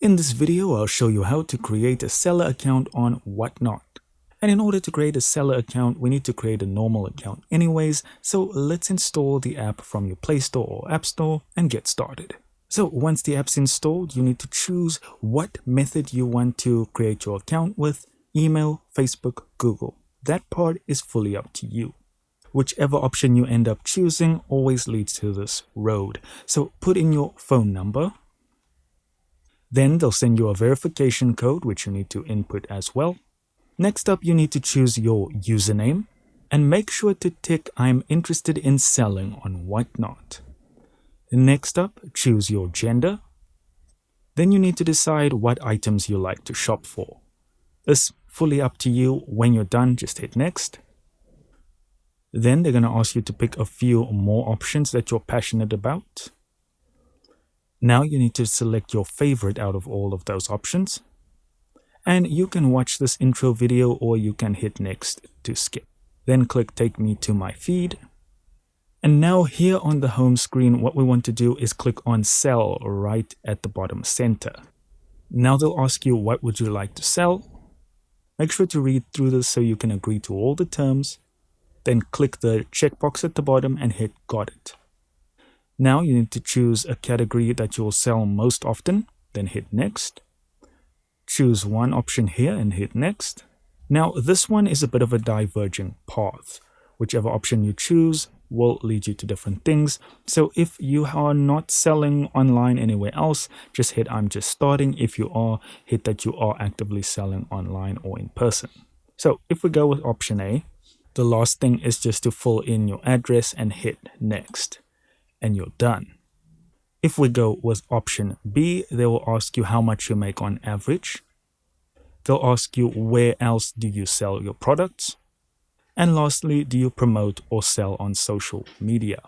In this video, I'll show you how to create a seller account on Whatnot. And in order to create a seller account, we need to create a normal account anyways, so let's install the app from your Play Store or App Store and get started. So once the app's installed, you need to choose what method you want to create your account with: email, Facebook, Google. That part is fully up to you. Whichever option you end up choosing always leads to this road. So put in your phone number. Then they'll send you a verification code, which you need to input as well. Next up, you need to choose your username and make sure to tick "I'm interested in selling" on Whatnot. Next up, choose your gender. Then you need to decide what items you like to shop for. It's fully up to you. When you're done, just hit next. Then they're going to ask you to pick a few more options that you're passionate about. Now you need to select your favorite out of all of those options. And you can watch this intro video or you can hit next to skip. Then click "Take me to my feed." And now here on the home screen, what we want to do is click on "Sell" right at the bottom center. Now they'll ask you, what would you like to sell? Make sure to read through this so you can agree to all the terms. Then click the checkbox at the bottom and hit "Got it." Now you need to choose a category that you'll sell most often, then hit next. Choose one option here and hit next. Now this one is a bit of a diverging path. Whichever option you choose will lead you to different things. So if you are not selling online anywhere else, just hit "I'm just starting." If you are, hit that you are actively selling online or in person. So if we go with option A, the last thing is just to fill in your address and hit next. And you're done. If we go with option B, they will ask you how much you make on average. They'll ask you where else do you sell your products. And lastly, do you promote or sell on social media?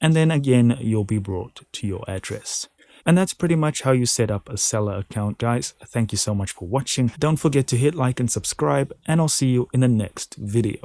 And then again, you'll be brought to your address. And that's pretty much how you set up a seller account, guys. Thank you so much for watching. Don't forget to hit like and subscribe, and I'll see you in the next video.